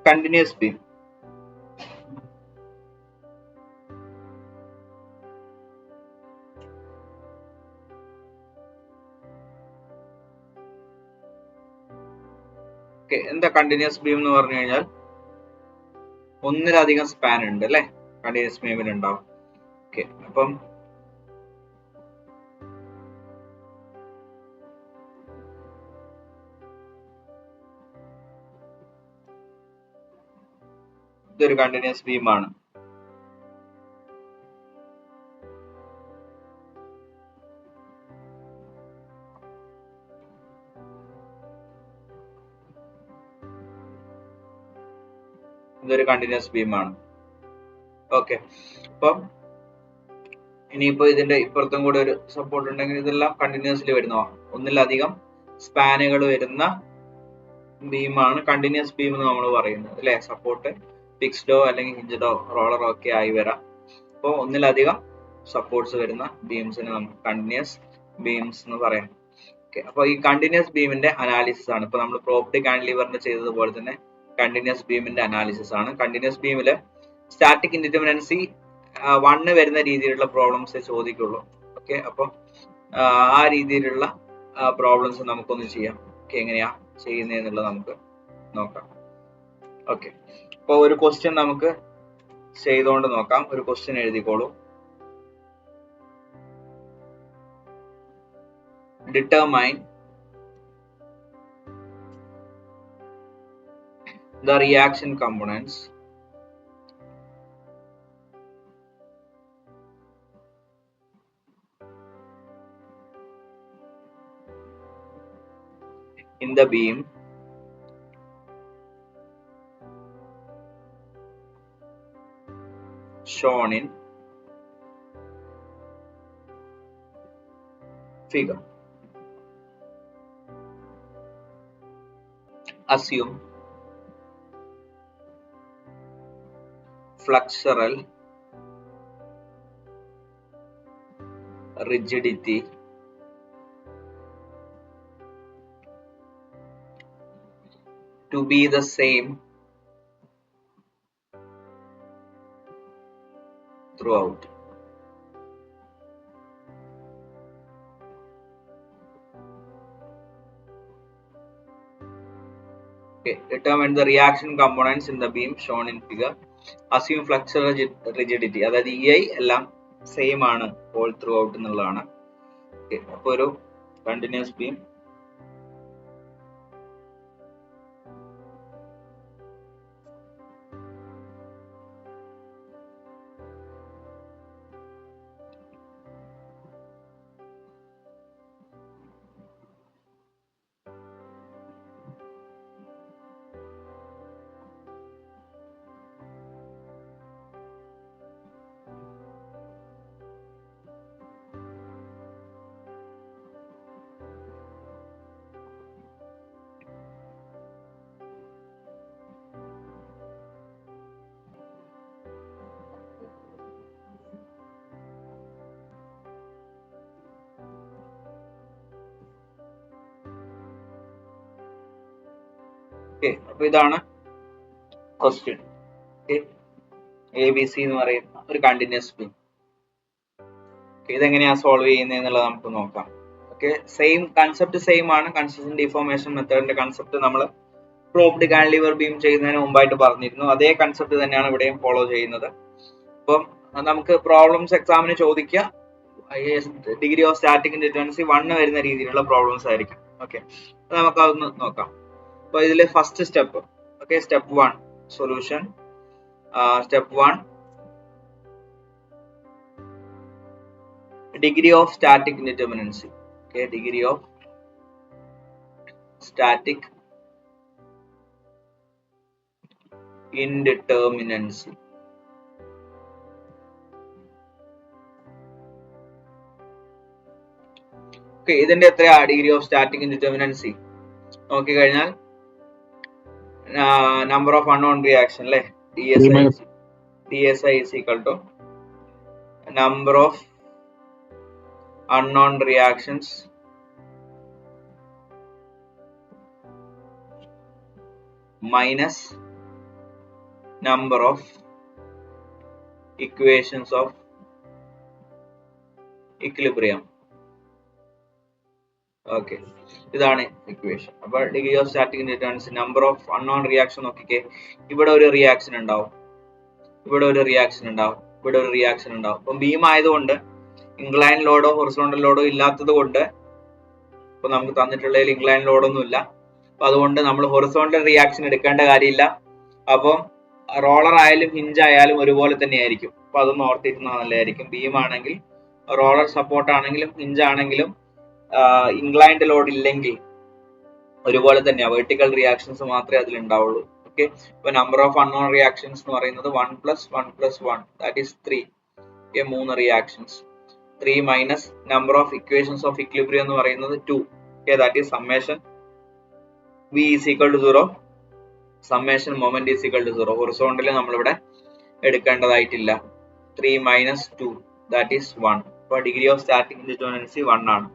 continuous beam. എന്താ continuous beam എന്ന് പറഞ്ഞു കഴിഞ്ഞാൽ ഒന്നിലധികം സ്പാൻ ഉണ്ട് അല്ലെ, കണ്ടിന്യൂസ് ബീമിൽ ഉണ്ടാവും. ഓക്കെ, അപ്പം ഇതൊരു കണ്ടിന്യൂസ് ബീമാണ്. ഇതൊരു കണ്ടിന്യൂസ് ബീമാണ്. ഓക്കെ, അപ്പം ഇനിയിപ്പോ ഇതിന്റെ ഇപ്പുറത്തും കൂടെ ഒരു സപ്പോർട്ട് ഉണ്ടെങ്കിൽ ഇതെല്ലാം കണ്ടിന്യൂസ്ലി വരുന്നതാണ്. ഒന്നിലധികം സ്പാനുകൾ വരുന്ന ബീമാണ് കണ്ടിന്യൂസ് ബീം എന്ന് നമ്മൾ പറയുന്നത് അല്ലെ. സപ്പോർട്ട് ഫിക്സ്ഡോ അല്ലെങ്കിൽ ഹിഞ്ചഡോ റോളറോ ഒക്കെ ആയി വരാം. അപ്പോൾ ഒന്നിലധികം സപ്പോർട്ട്സ് വരുന്ന ബീംസിന് നമുക്ക് കണ്ടിന്യൂസ് ബീംസ് എന്ന് പറയാം. ഓക്കെ, അപ്പോൾ ഈ കണ്ടിന്യൂസ് ബീമിന്റെ അനാലിസിസ് ആണ് ഇപ്പൊ നമ്മൾ പ്രോപ്പർട്ടി കാൻഡിലിവറിന്റെ ചെയ്തതുപോലെ തന്നെ കണ്ടിന്യൂസ് ബീമിന്റെ അനാലിസിസ് ആണ്. കണ്ടിന്യൂസ് ബീമില് സ്റ്റാറ്റിക് ഇൻഡിറ്റർമിനൻസി 1 വരുന്ന രീതിയിലുള്ള പ്രോബ്ലംസ് ചോദിക്കുള്ളൂ. ഓക്കെ, അപ്പം ആ രീതിയിലുള്ള പ്രോബ്ലംസ് നമുക്കൊന്ന് ചെയ്യാം. ഓക്കെ, എങ്ങനെയാ ചെയ്യുന്നതെന്നുള്ളത് നമുക്ക് നോക്കാം. ഓക്കെ, അപ്പോൾ ഒരു ക്വസ്റ്റ്യൻ നമുക്ക് ചെയ്തുകൊണ്ട് നോക്കാം. ഒരു ക്വസ്റ്റ്യൻ എഴുതിക്കോളൂ. Determine the reaction components in the beam shown in figure. Assume flexural rigidity to be the same throughout. Okay, determine the reaction components in the beam shown in figure. Assume flexural rigidity, അതായത് EI എല്ലാം same ആണ് all through out എന്നുള്ളതാണ്. അപ്പൊ ഒരു continuous beam അപ്പൊ ഇതാണ് question. ABC എന്ന് പറയുന്ന ഒരു കണ്ടിന്യൂസ് ബീം. ഇതെങ്ങനെയാ സോൾവ് ചെയ്യുന്നത് എന്നുള്ളത് നമുക്ക് നോക്കാം. ഓക്കെ, സെയിം കൺസെപ്റ്റ് സെയിം ആണ്. കൺസിസ്റ്റന്റ് ഡിഫോർമേഷൻ മെത്തേഡിന്റെ കൺസെപ്റ്റ് നമ്മൾ പ്രോപ്ഡ് കാൻഡിലിവർ ബീം ചെയ്യുന്നതിന് മുമ്പായിട്ട് പറഞ്ഞിരുന്നു. അതേ കൺസെപ്റ്റ് തന്നെയാണ് ഇവിടെയും ഫോളോ ചെയ്യുന്നത്. അപ്പം നമുക്ക് പ്രോബ്ലംസ് എക്സാമിന് ചോദിക്കുക ഡിഗ്രി ഓഫ് സ്റ്റാറ്റിക് ഇൻഡിറ്റർമിനൻസി 1 വരുന്ന രീതിയിലുള്ള പ്രോബ്ലംസ് ആയിരിക്കും. ഓക്കെ, നമുക്ക് അതൊന്ന് നോക്കാം. അപ്പൊ ഇതിലെ first step, okay, step 1 solution. Step 1 degree of static indeterminacy. Okay, degree of static indeterminacy. Okay, ഇതിന്റെ എത്രയാ ഡിഗ്രി ഓഫ് സ്റ്റാറ്റിക് ഇൻഡിറ്റർമിനൻസി നോക്കി കഴിഞ്ഞാൽ നമ്പർ ഓഫ് അൺനോൺ റിയാക്ഷൻ അല്ലെ, DSI is equal to number of unknown reactions minus number of equations of equilibrium. Okay, ഇതാണ് equation. അപ്പൊ degree of static indeterminacy number of unknown reaction നോക്കിക്കേ. ഇവിടെ ഒരു reaction ഉണ്ടാവും, ഇവിടെ ഒരു റിയാക്ഷൻ ഉണ്ടാവും, ഇവിടെ ഒരു റിയാക്ഷൻ ഉണ്ടാവും. അപ്പം ബീം ആയതുകൊണ്ട് ഇൻക്ലൈൻ ലോഡോ ഹൊറിസോണ്ടൽ ലോഡോ ഇല്ലാത്തത് കൊണ്ട്, ഇപ്പൊ നമുക്ക് തന്നിട്ടുള്ളതിൽ ഇൻക്ലൈൻ ലോഡൊന്നും ഇല്ല, അപ്പൊ അതുകൊണ്ട് നമ്മൾ ഹൊറിസോണ്ടൽ റിയാക്ഷൻ എടുക്കേണ്ട കാര്യമില്ല. അപ്പം റോളർ ആയാലും ഹിഞ്ച് ആയാലും ഒരുപോലെ തന്നെ ആയിരിക്കും. അപ്പൊ അതൊന്ന് ഓർത്തിരുന്നാൽ നല്ലതായിരിക്കും. ബീം ആണെങ്കിൽ റോളർ സപ്പോർട്ട് ആണെങ്കിലും ഹിഞ്ച് ആണെങ്കിലും ഇൻക്ലൈൻഡ് ലോഡ് ഇല്ലെങ്കിൽ ഒരുപോലെ തന്നെയാണ്, വെർട്ടിക്കൽ റിയാക്ഷൻസ് മാത്രമേ അതിൽ ഉണ്ടാവുള്ളൂ. ഓക്കെ, ഇപ്പൊ നമ്പർ ഓഫ് അൺനോൺ റിയാക്ഷൻസ് എന്ന് പറയുന്നത് 1 + 1 + 1 that is 3. Okay, 3 reactions. 3 minus number of equations of equilibrium എന്ന് പറയുന്നത് 2. Okay, that is summation V is equal to 0, summation moment is equal to 0. Horizontally നമ്മളിവിടെ എടുക്കേണ്ടതായിട്ടില്ല. 3 മൈനസ് 2 ദാറ്റ് ഈസ് 1. അപ്പൊ degree of static indeterminacy 1 ആണ്.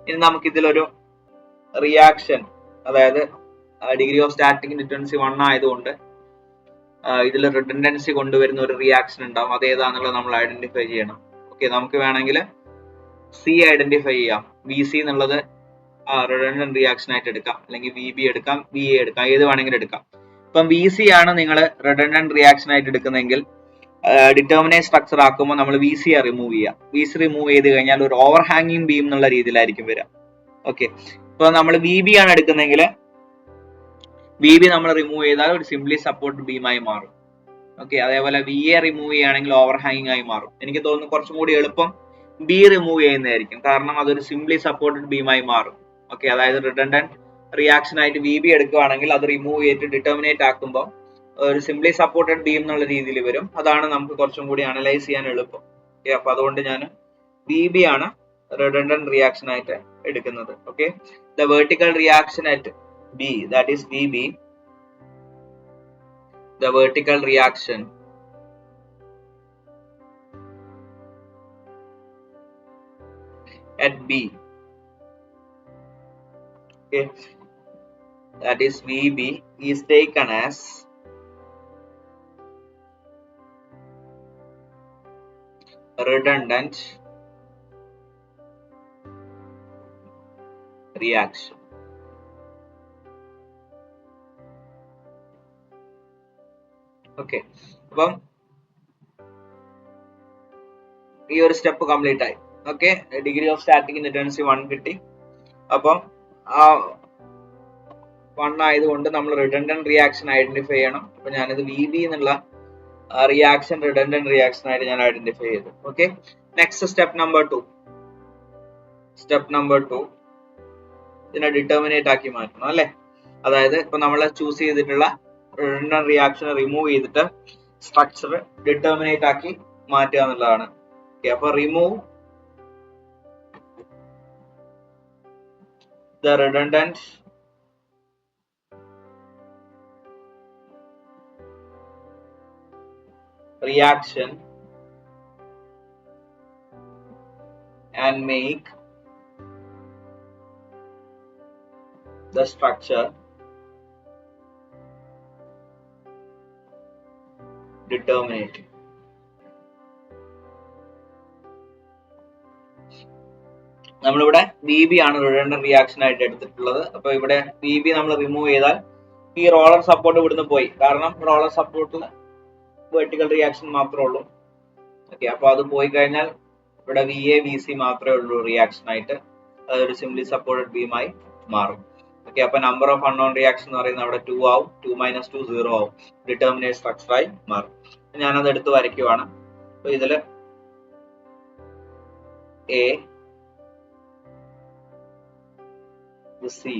ഇനി നമുക്ക് ഇതിലൊരു reaction, അതായത് ഡിഗ്രി ഓഫ് സ്റ്റാറ്റിക് ഇൻഡിറ്റർമിനൻസി 1 ആയതുകൊണ്ട് ഇതിൽ റിഡൻഡൻസി കൊണ്ടുവരുന്ന ഒരു റിയാക്ഷൻ ഉണ്ടാവും. അത് ഏതാണെന്നുള്ളത് നമ്മൾ ഐഡന്റിഫൈ ചെയ്യണം. ഓക്കെ, നമുക്ക് വേണമെങ്കിൽ സി ഐഡന്റിഫൈ ചെയ്യാം. വി സി എന്നുള്ളത് റിഡൻഡന്റ് റിയാക്ഷൻ ആയിട്ട് എടുക്കാം, അല്ലെങ്കിൽ വി ബി എടുക്കാം, വി എ എടുക്കാം, ഏത് വേണമെങ്കിലും എടുക്കാം. ഇപ്പം വി സി ആണ് നിങ്ങൾ റിഡൻഡന്റ് റിയാക്ഷൻ ആയിട്ട് എടുക്കുന്നതെങ്കിൽ ഡിറ്റർമിനേറ്റ് സ്ട്രക്ചർ ആക്കുമ്പോൾ നമ്മൾ വി സി റിമൂവ് ചെയ്യാം. വി സി റിമൂവ് ചെയ്ത് കഴിഞ്ഞാൽ ഒരു ഓവർ ഹാങ്ങിങ് ബീം എന്നുള്ള രീതിയിലായിരിക്കും വരിക. ഓക്കെ, ഇപ്പൊ നമ്മൾ വി ബി ആണ് എടുക്കുന്നതെങ്കിൽ വി ബി നമ്മൾ റിമൂവ് ചെയ്താൽ ഒരു സിംപ്ലി സപ്പോർട്ട് ബീമായി മാറും. ഓക്കെ, അതേപോലെ വി എ റിമൂവ് ചെയ്യുകയാണെങ്കിൽ ഓവർ ഹാങ്ങിങ് ആയി മാറും. എനിക്ക് തോന്നുന്നു കുറച്ചും കൂടി എളുപ്പം ബി റിമൂവ് ചെയ്യുന്നതായിരിക്കും, കാരണം അതൊരു സിംപ്ലി സപ്പോർട്ടഡ് ബീമായി മാറും. ഓക്കെ, അതായത് റിഡൻഡന്റ് റിയാക്ഷൻ ആയിട്ട് വി ബി എടുക്കുകയാണെങ്കിൽ അത് റിമൂവ് ചെയ്തിട്ട് ഡിറ്റർമിനേറ്റ് ആക്കുമ്പോൾ ഒരു സിംപ്ലി സപ്പോർട്ടഡ് ബീം എന്നുള്ള രീതിയിൽ വരും. അതാണ് നമുക്ക് കുറച്ചും കൂടി അനലൈസ് ചെയ്യാൻ എളുപ്പം. ഓക്കെ, അപ്പൊ അതുകൊണ്ട് ഞാൻ വി ബി ആണ് റിഡൻഡന്റ് റിയാക്ഷൻ ആയിട്ട് എടുക്കുന്നത്. Okay, the vertical reaction at B, that is V B, the vertical reaction at B, okay, that is VB, is taken as redundant reaction. Okay, അപ്പം ഈ ഒരു സ്റ്റെപ്പ് കംപ്ലീറ്റ് ആയി. Okay, degree of static indeterminacy 1 കിട്ടി. അപ്പം ആ 1 ആയതുകൊണ്ട് നമ്മൾ redundant reaction identify ചെയ്യണം. അപ്പൊ ഞാനിത് വി ബി എന്നുള്ള റിയാക്ഷൻ റിഡൻഡന്റ് റിയാക്ഷൻ ആയിട്ട് ഞാൻ ഐഡന്റിഫൈ ചെയ്തു. Okay, next step number 2. Step number 2 ഇതിനെ ഡിറ്റർമിനേറ്റ് ആക്കി മാറ്റണം അല്ലെ. അതായത് ഇപ്പൊ നമ്മൾ ചൂസ് ചെയ്തിട്ടുള്ള റിഡൻഡന്റ് റിയാക്ഷൻ റിമൂവ് ചെയ്തിട്ട് സ്ട്രക്ചർ ഡിറ്റർമിനേറ്റ് ആക്കി മാറ്റുക എന്നുള്ളതാണ്. ഓക്കെ, അപ്പൊ remove the redundant reaction and make the structure determinate. നമ്മളിവിടെ വി ബി ആണ് റിഡൻഡന്റ് റിയാക്ഷൻ ആയിട്ട് എടുത്തിട്ടുള്ളത്. അപ്പൊ ഇവിടെ വി ബി നമ്മൾ റിമൂവ് ചെയ്താൽ ഈ റോളർ സപ്പോർട്ട് ഇവിടുന്ന് പോയി, കാരണം റോളർ സപ്പോർട്ടിൽ വെർട്ടിക്കൽ റിയാക്ഷൻ മാത്രമേ ഉള്ളൂ. ഓക്കെ, അപ്പൊ അത് പോയി കഴിഞ്ഞാൽ ഇവിടെ വി എ വി സി മാത്രമേ ഉള്ളൂ റിയാക്ഷൻ ആയിട്ട്. അതൊരു സിംപ്ലി സപ്പോർട്ടഡ് ബീമായി മാറും. ഓക്കെ, അപ്പൊ നമ്പർ ഓഫ് അൺനോൺ റിയാക്ഷൻ എന്ന് പറയുന്നത് അവിടെ 2 ആവും. 2 - 2 0 ആവും. ഡിറ്റർമിനേറ്റ് സ്ട്രക്ചറായി മാറും. ഞാനത് എടുത്ത് വരയ്ക്കുവാണ്. അപ്പൊ ഇതില് എ, സി,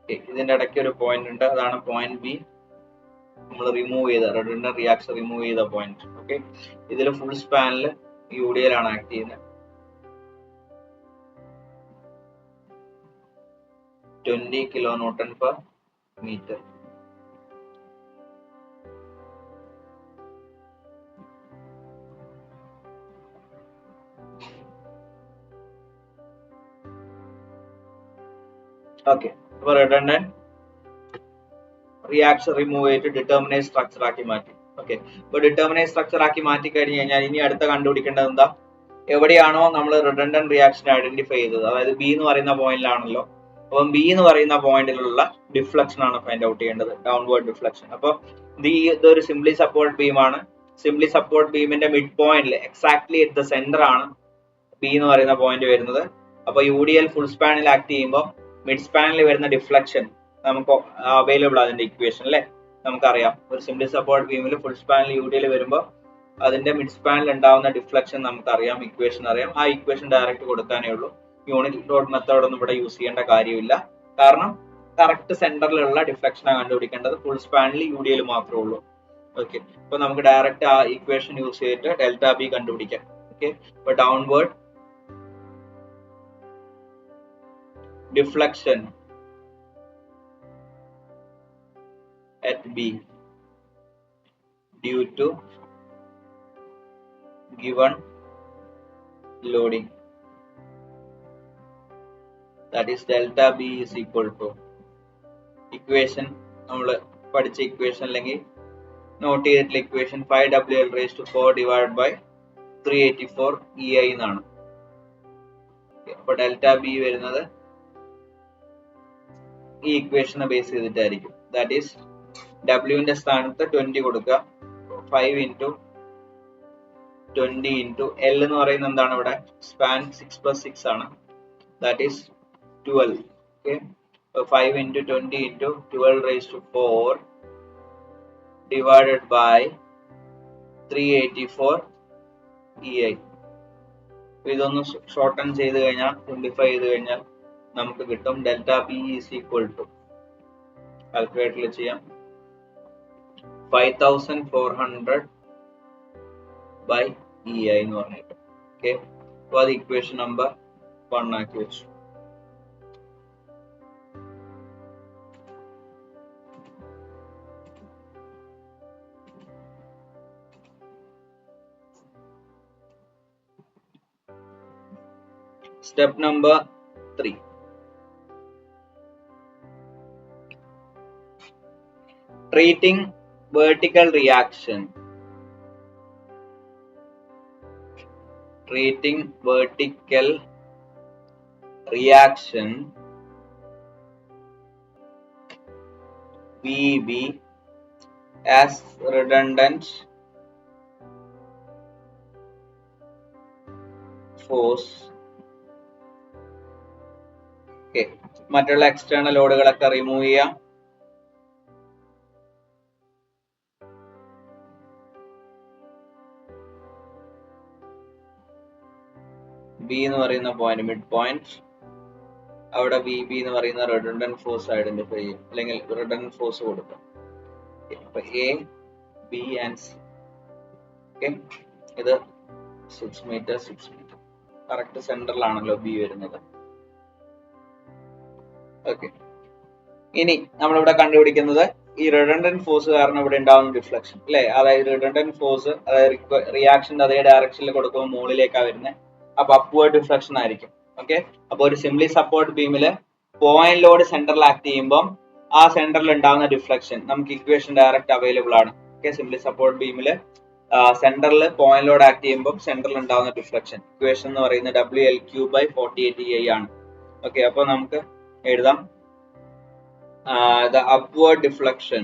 ഇതിന്റെ ഇടയ്ക്ക് ഒരു പോയിന്റ് ഉണ്ട്, അതാണ് പോയിന്റ് ബി. നമ്മൾ റിമൂവ് ചെയ്ത റിഡൻഡന്റ് റിയാക്ഷൻ റിമൂവ് ചെയ്ത പോയിന്റ്. ഓക്കെ, ഇതിൽ ഫുൾ സ്പാനിൽ യുഡിഎൽ ആണ് ആക്ട് ചെയ്യുന്നത്. 20 kN/m. ഓക്കെ, അപ്പൊ റിഡൻഡന്റ് റിയാക്ഷൻ റിമൂവ് ചെയ്തിട്ട് ഡിറ്റർമിനേറ്റ് സ്ട്രക്ചർ ആക്കി മാറ്റി. ഓക്കെ, ഇപ്പൊ ഡിറ്റർമിനേറ്റ് സ്ട്രക്ചർ ആക്കി മാറ്റി കഴിഞ്ഞ് കഴിഞ്ഞാൽ ഇനി അടുത്ത കണ്ടുപിടിക്കേണ്ടത് എന്താ? എവിടെയാണോ നമ്മൾ റിഡൻഡന്റ് റിയാക്ഷൻ ഐഡന്റിഫൈ ചെയ്തത്, അതായത് ബി എന്ന് പറയുന്ന പോയിന്റിലാണല്ലോ, അപ്പം ബി എന്ന് പറയുന്ന പോയിന്റിലുള്ള ഡിഫ്ലക്ഷൻ ആണ് ഫൈൻഡ് ഔട്ട് ചെയ്യേണ്ടത്, ഡൗൺവേർഡ് ഡിഫ്ലക്ഷൻ. അപ്പൊ ഇതൊരു സിംപ്ലി സപ്പോർട്ട് ബീം ആണ്. സിംപ്ലി സപ്പോർട്ട് ബീമിന്റെ മിഡ് പോയിന്റിൽ എക്സാക്ട്ലി അറ്റ് ദ സെന്റർ ആണ് ബി എന്ന് പറയുന്ന പോയിന്റ് വരുന്നത്. അപ്പൊ യു ഡി എൽ ഫുൾ സ്പാനിൽ ആക്ട് ചെയ്യുമ്പോൾ മിഡ് സ്പാനിൽ വരുന്ന ഡിഫ്ലക്ഷൻ നമുക്ക് അവൈലബിൾ അതിന്റെ ഇക്വേഷൻ അല്ലെ, നമുക്കറിയാം. ഒരു സിംപ്ലി സപ്പോർട്ട് ബീമിൽ ഫുൾ സ്പാനിൽ യു ഡി എൽ വരുമ്പോൾ അതിന്റെ മിഡ് സ്പാനിൽ ഉണ്ടാവുന്ന ഡിഫ്ലക്ഷൻ നമുക്കറിയാം, ഇക്വേഷൻ അറിയാം. ആ ഇക്വേഷൻ ഡയറക്റ്റ് കൊടുക്കാനേ ഉള്ളൂ. യൂണിറ്റ് ലോഡ് മെത്തേഡ് ഒന്നും ഇവിടെ യൂസ് ചെയ്യേണ്ട കാര്യമില്ല, കാരണം കറക്റ്റ് സെന്ററിലുള്ള ഡിഫ്ലക്ഷൻ ആണ് കണ്ടുപിടിക്കേണ്ടത്. ഫുൾ സ്പാനിൽ യു ഡി എൽ മാത്രമേ ഉള്ളൂ. ഓക്കെ, അപ്പൊ നമുക്ക് ഡയറക്റ്റ് ആ ഇക്വേഷൻ യൂസ് ചെയ്തിട്ട് ഡെൽറ്റ ബി കണ്ടുപിടിക്കാം. ഓക്കെ, അപ്പൊ downward deflection at B due to given loading, that is delta B is equal to equation നമ്മൾ പഠിച്ച ഇക്വേഷൻ അല്ലെങ്കിൽ നോട്ട് ചെയ്തിട്ടുള്ള equation 5WL raised to 4 divided by 384 EI എന്നാണ്. അപ്പൊ ഡെൽറ്റ ബി വരുന്നത് ഈ ഇക്വേഷനെ ബേസ് ചെയ്തിട്ടായിരിക്കും. ദാറ്റ് ഈസ് ഡബ്ല്യുവിന്റെ സ്ഥാനത്ത് 20 കൊടുക്കുക, 5 into 20 into L എന്ന് പറയുന്നത് എന്താണ് ഇവിടെ? സ്പാൻ 6 plus 6 ആണ്, that is 12. Okay, 5 into 20 into 12 raised to 4 divided by 384 EI. ഇതൊന്ന് ഷോർട്ടൺ ചെയ്ത് കഴിഞ്ഞാൽ, സിംപ്ലിഫൈ ചെയ്ത് കഴിഞ്ഞാൽ നമുക്ക് കിട്ടും delta B is equal to, കാൽക്കുലേറ്ററിൽ ചെയ്യാം, 5400 by EI എന്ന് പറഞ്ഞിട്ട്. ഓക്കെ, അപ്പൊ അത് ഇക്വേഷൻ നമ്പർ 1 ആക്കി വെച്ചു. Step number 3. Treating vertical reaction. Treating vertical reaction VB as redundant force. Okay, മറ്റുള്ള എക്സ്റ്റേണൽ ലോഡുകളൊക്കെ റിമൂവ് ചെയ്യാം. ബി എന്ന് പറയുന്ന പോയിന്റ്, മിഡ് പോയിന്റ്, അവിടെ വി ബി എന്ന് പറയുന്ന റിഡണ്ടന്റ് ഫോഴ്സ് ഐഡന്റിഫൈ ചെയ്യും, അല്ലെങ്കിൽ റിഡണ്ടന്റ് ഫോഴ്സ് കൊടുക്കും. അപ്പൊ A, B and C. Okay, ഇത് 6 മീറ്റർ 6 മീറ്റർ, കറക്റ്റ് സെന്ററിലാണല്ലോ ബി വരുന്നത്. ഓക്കെ, ഇനി നമ്മളിവിടെ കണ്ടുപിടിക്കുന്നത് ഈ റിഡണ്ടന്റ് ഫോഴ്സ് കാരണം ഇവിടെ ഉണ്ടാവുന്ന ഡിഫ്ലക്ഷൻ അല്ലെ, അതായത് റിഡണ്ടന്റ് ഫോഴ്സ് അതായത് റിയാക്ഷന്റെ അതേ ഡയറക്ഷനിൽ കൊടുക്കുമ്പോൾ മുകളിലേക്കാണ് വരുന്നത്. അപ്പൊ അപ്വേർഡ് ഡിഫ്ലക്ഷൻ ആയിരിക്കും. ഓക്കെ, അപ്പൊ ഒരു സിംപ്ലി സപ്പോർട്ട് ബീമില് പോയിന്റ് ലോഡ് സെന്ററിൽ ആക്ട് ചെയ്യുമ്പോൾ ആ സെന്ററിൽ ഉണ്ടാകുന്ന ഡിഫ്ലക്ഷൻ നമുക്ക് ഇക്വേഷൻ ഡയറക്റ്റ് അവൈലബിൾ ആണ്. ഓക്കെ, സിംപ്ലി സപ്പോർട്ട് ബീമില് സെന്ററിൽ പോയിന്റ് ലോഡ് ആക്ട് ചെയ്യുമ്പോൾ സെന്ററിൽ ഉണ്ടാകുന്ന ഡിഫ്ലക്ഷൻ ഇക്വേഷൻ എന്ന് പറയുന്നത് WL3/48EI ആണ്. ഓക്കെ, അപ്പൊ നമുക്ക് എഴുതാം the upward deflection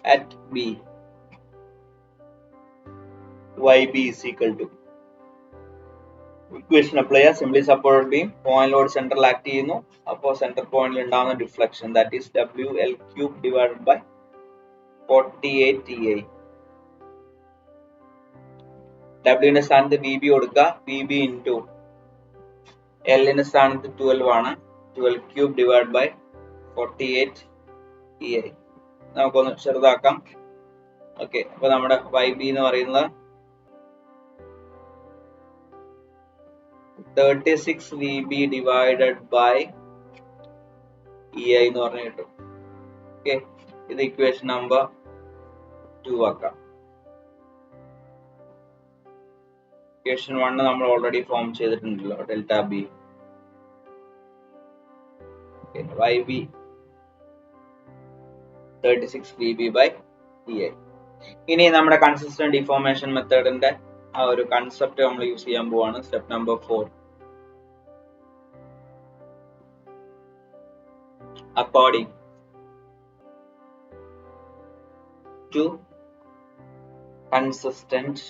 at B YB is equal to equation apply ചെയ്യാം. Simply support beam point load സെന്ററിൽ ആക്ട് ചെയ്യുന്നു, അപ്പോൾ സെന്റർ പോയിന്റിൽ ഉണ്ടാകുന്ന deflection that is WL3 divided by 48EI. ഡബ്ല്യുവിന്റെ സ്ഥാനത്ത് വി ബി കൊടുക്കുക, വി ബി ഇൻറ്റു എല്ലിന്റെ സ്ഥാനത്ത് 12 ആണ്, 12³ divided by 48EI. നമുക്കൊന്ന് ചെറുതാക്കാം. ഓക്കെ, അപ്പൊ നമ്മുടെ YB എന്ന് പറയുന്നത് 36 VB divided by EI എന്ന് പറഞ്ഞു കിട്ടും. ഓക്കെ, ഇത് ഇക്വേഷൻ നമ്പർ 2 ആക്കാം. ഇക്വേഷൻ 1 നമ്മൾ ഓൾറെഡി ഫോം ചെയ്തിട്ടുണ്ടല്ലോ, delta B YB 36 VB by EA. ഇനി നമ്മുടെ കൺസിസ്റ്റന്റ് ഡിഫോർമേഷൻ മെത്തേഡിന്റെ ആ ഒരു കൺസെപ്റ്റ് നമ്മൾ യൂസ് ചെയ്യാൻ പോവാണ്. Step number 4. According to consistent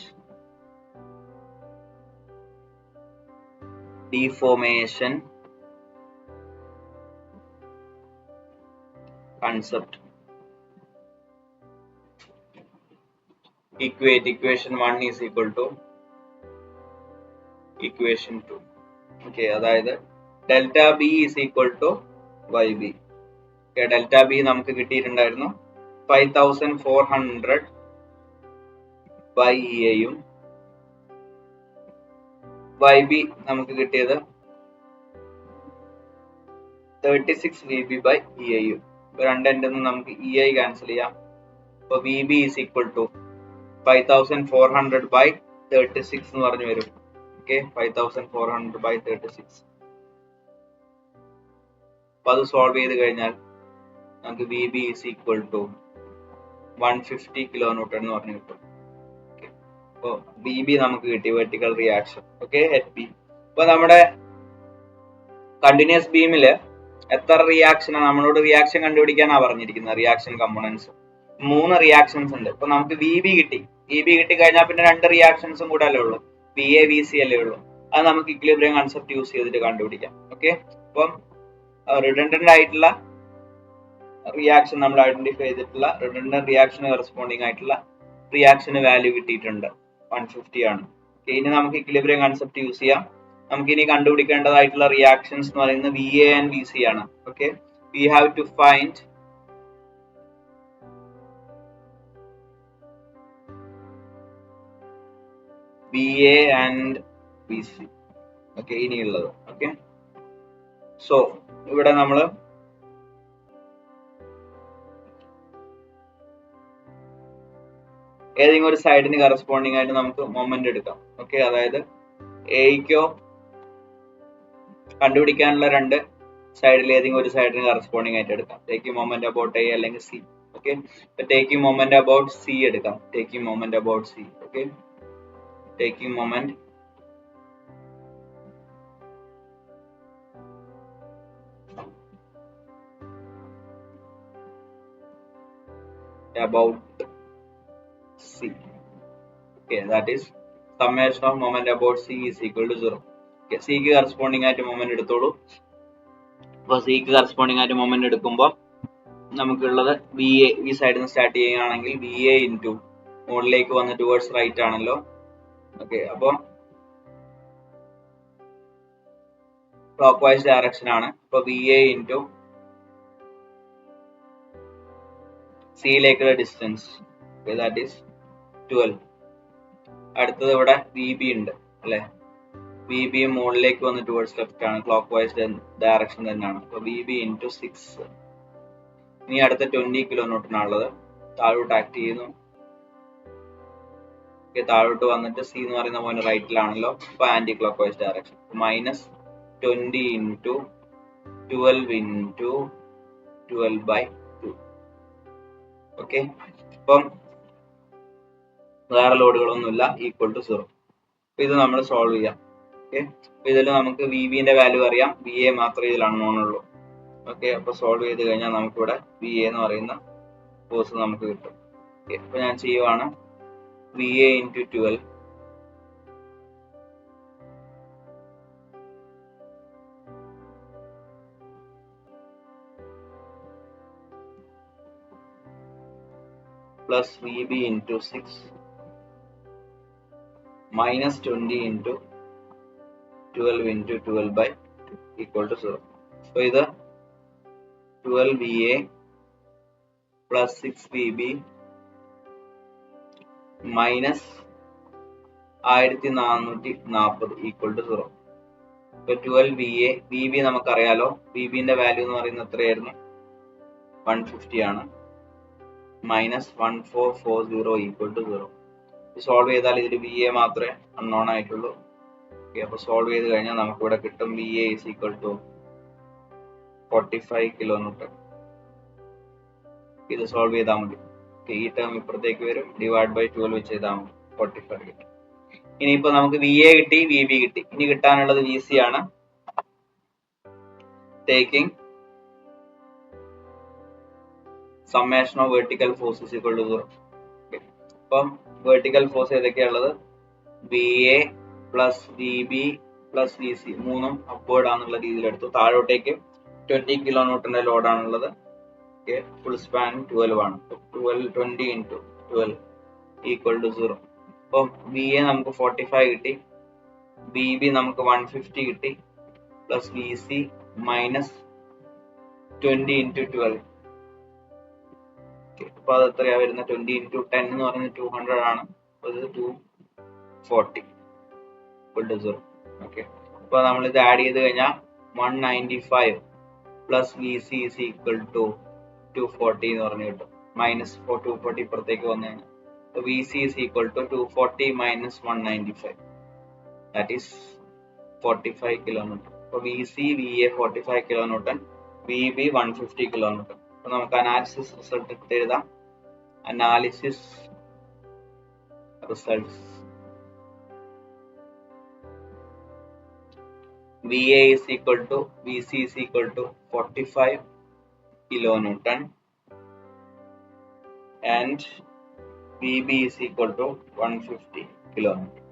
deformation concept, equate equation 1 is equal to equation 2. Okay, അതായത് delta b is equal to yb. Okay, delta b നമുക്ക് കിട്ടിയിട്ടുണ്ടായിരുന്നു 5400 by EA യും YB നമുക്ക് കിട്ടിയത് 36 VB by EA യും. രണ്ടെണ്ണം നിന്ന് നമുക്ക് EI ക്യാൻസൽ ചെയ്യാം. അപ്പോൾ VB is equal to 5400 by 36 എന്ന് പറഞ്ഞു വരും. Okay, 5400 by 36. അപ്പോൾ അത് സോൾവ് ചെയ്ത് കഴിഞ്ഞാൽ നമുക്ക് VB is equal to 150 kilonewton എന്ന് പറഞ്ഞു കിട്ടും. അപ്പോൾ VB നമുക്ക് കിട്ടി, വെർട്ടിക്കൽ റിയാക്ഷൻ. Okay, HB. അപ്പൊ നമ്മുടെ കണ്ടിന്യൂസ് ബീമില് എത്ര റിയാക്ഷനാണ് നമ്മളോട് റിയാക്ഷൻ കണ്ടുപിടിക്കാനാണ് പറഞ്ഞിരിക്കുന്നത്. റിയാക്ഷൻ കമ്പോണൻസ് 3 റിയാക്ഷൻസ് ഉണ്ട്. ഇപ്പൊ നമുക്ക് VB കിട്ടി. VB കിട്ടി കഴിഞ്ഞാൽ പിന്നെ 2 റിയാക്ഷൻസും കൂടെ അല്ലേ ഉള്ളൂ, VA VC അല്ലേ ഉള്ളൂ. അത് നമുക്ക് ഇക്വിലിബ്രിയം കൺസെപ്റ്റ് യൂസ് ചെയ്തിട്ട് കണ്ടുപിടിക്കാം. ഓക്കെ, അപ്പം റിഡൻഡന്റ് ആയിട്ടുള്ള റിയാക്ഷൻ നമ്മൾ ഐഡന്റിഫൈ ചെയ്തിട്ടുള്ള റിഡൻഡന്റ് റിയാക്ഷന് കറസ്പോണ്ടിങ് ആയിട്ടുള്ള റിയാക്ഷന് വാല്യൂ കിട്ടിയിട്ടുണ്ട്, 150 ആണ്. ഇനി നമുക്ക് ഇക്വിലിബ്രിയം കൺസെപ്റ്റ് യൂസ് ചെയ്യാം. നമുക്ക് ഇനി കണ്ടുപിടിക്കേണ്ടതായിട്ടുള്ള റിയാക്ഷൻസ് എന്ന് പറയുന്നത് VA ആൻഡ് VC ആണ്. Okay, we have to find VA and VC. Okay, ഇനിയുള്ളത്. ഓക്കെ, സോ ഇവിടെ നമ്മൾ ഏതെങ്കിലും ഒരു സൈഡിന് കറസ്പോണ്ടിങ് ആയിട്ട് നമുക്ക് മൊമെന്റ് എടുക്കാം. ഓക്കെ, അതായത് എയ്ക്കോ കണ്ടുപിടിക്കാനുള്ള 2 സൈഡിൽ ഏതെങ്കിലും ഒരു സൈഡിന് കറസ്പോണ്ടിങ് ആയിട്ട് എടുക്കാം. ടേക്കിംഗ് മൊമെന്റ് അബൌട്ട് എ അല്ലെങ്കിൽ സി. ഓക്കെ, ഇപ്പൊ ടേക്കിംഗ് മൊമെന്റ് അബൌട്ട് സി എടുക്കാം. Taking moment about C. Okay, taking moment about C. Okay, that is summation of moment about C is equal to 0. Okay, C ക്ക് corresponding ആയിട്ട് moment എടുത്തോളൂ. അപ്പോൾ C ക്ക് corresponding ആയിട്ട് moment എടുക്കുമ്പോൾ നമുക്കുള്ളത് VA, ഈ സൈഡിൽ നിന്ന് സ്റ്റാർട്ട് ചെയ്യുകയാണെങ്കിൽ VA ഇൻറ്റു മുകളിലേക്ക് വന്ന് ടുവേർഡ്സ് റൈറ്റ് ആണല്ലോ. ഓക്കെ, അപ്പോൾ ക്ലോക്ക് വൈസ് ഡയറക്ഷൻ ആണ്. അപ്പോൾ VA ഇൻറ്റു സിയിലേക്കുള്ള ഡിസ്റ്റൻസ്, ദാറ്റ് ഈസ് 12. അടുത്തത് ഇവിടെ VB ഉണ്ട് അല്ലെ, VB മുകളിലേക്ക് വന്ന് towards left clockwise vice ഡയറക്ഷൻ തന്നെയാണ്. അപ്പോൾ VB ഇൻറ്റു 6. ഇനി അടുത്ത 20 കിലോന്യൂട്ടൺ ആണുള്ളത്. താഴോട്ട് ആക്ട് ചെയ്യുന്നു. താഴോട്ട് വന്നിട്ട് സി എന്ന് പറയുന്ന പോയിന്റ് റൈറ്റിലാണല്ലോ, അപ്പൊ anti clock vice direction. -20 into 12 into 12/2. Okay, അപ്പം വേറെ ലോഡുകളൊന്നുമില്ല, ഈക്വൽ ടു 0. അപ്പൊ ഇത് നമ്മൾ സോൾവ് ചെയ്യാം. ഓക്കെ, അപ്പൊ ഇതിൽ നമുക്ക് VBന്റെ വാല്യൂ അറിയാം, VA മാത്രമേ ഇതിൽ അൺനോൺ ഉള്ളൂ. ഓക്കെ, അപ്പൊ സോൾവ് ചെയ്ത് കഴിഞ്ഞാൽ നമുക്കിവിടെ VA എന്ന് പറയുന്ന ഫോഴ്സ് നമുക്ക് കിട്ടും. ഓക്കെ, അപ്പൊ ഞാൻ ചെയ്യുവാണ് VA into 12 plus VB into 6 minus 20 into 12 into 12/2 equal to 0. So ഇത് 12 VA plus 6 VB minus 1440 equal to 0. So 12 VA, VB നമുക്കറിയാലോ, VBന്റെ വാല്യൂ എന്ന് പറയുന്നത് എത്രയായിരുന്നു, 150 ആണ്. -1440 equal to 0. സോൾവ് ചെയ്താൽ ഇതിൽ വി എ മാത്രമേ അൺനോൺ ആയിട്ടുള്ളൂ. ഓക്കെ, അപ്പൊ സോൾവ് ചെയ്ത് കഴിഞ്ഞാൽ നമുക്ക് ഇവിടെ കിട്ടും V A is equal to 45 kilo newton. ഇത് സോൾവ് ചെയ്താൽ മതി. ഈ ടേം ഇപ്പുറത്തേക്ക് വരും, ഡിവൈഡ് ബൈ 12 ചെയ്താൽ മതി, 45 കിട്ടും. ഇനിയിപ്പോ നമുക്ക് വി എ കിട്ടി, വി ബി കിട്ടി. ഇനി കിട്ടാനുള്ളത് വി സി ആണ്. Taking summation of vertical force is equal to 0. അപ്പം വെർട്ടിക്കൽ ഫോഴ്സ് ഏതൊക്കെയാണുള്ളത്? V A plus V B plus V C, മൂന്നും അപ്വേർഡ് ആണെന്നുള്ള രീതിയിൽ എടുത്തു. താഴോട്ടേക്ക് 20 കിലോ ന്യൂട്ടന്റെ ലോഡ് ആണുള്ളത്. ഫുൾ സ്പാൻ 12 ആണ്. 20 into 12 ഈക്വൽ ടു 0. അപ്പം വി എ നമുക്ക് 45 കിട്ടി, ബി ബി നമുക്ക് 150 കിട്ടി, plus V C minus 20 into 12. അപ്പൊ അത് എത്രയാ വരുന്നത്? 20 into 10 എന്ന് പറയുന്നത് 200 ആണ്. അപ്പൊ ഇത് 240 ഈക്വൽ ടു 0. ഓക്കെ, അപ്പൊ നമ്മൾ ഇത് ആഡ് ചെയ്ത് കഴിഞ്ഞാൽ 195 plus V C is equal to 240 എന്ന് പറഞ്ഞു കിട്ടും. മൈനസ് 240 ഇപ്പുറത്തേക്ക് വന്നു കഴിഞ്ഞാൽ V C is equal to 240 minus 195, that is 45 kilo newton. അപ്പൊ V C V A 45 kilo newton, V B 150 kilo newton. അപ്പൊ നമുക്ക് അനാലിസിസ് റിസൾട്ട് എഴുതാം. Analysis results VA is equal to VC is equal to 45 kilonewton and VB is equal to 150 kilonewton.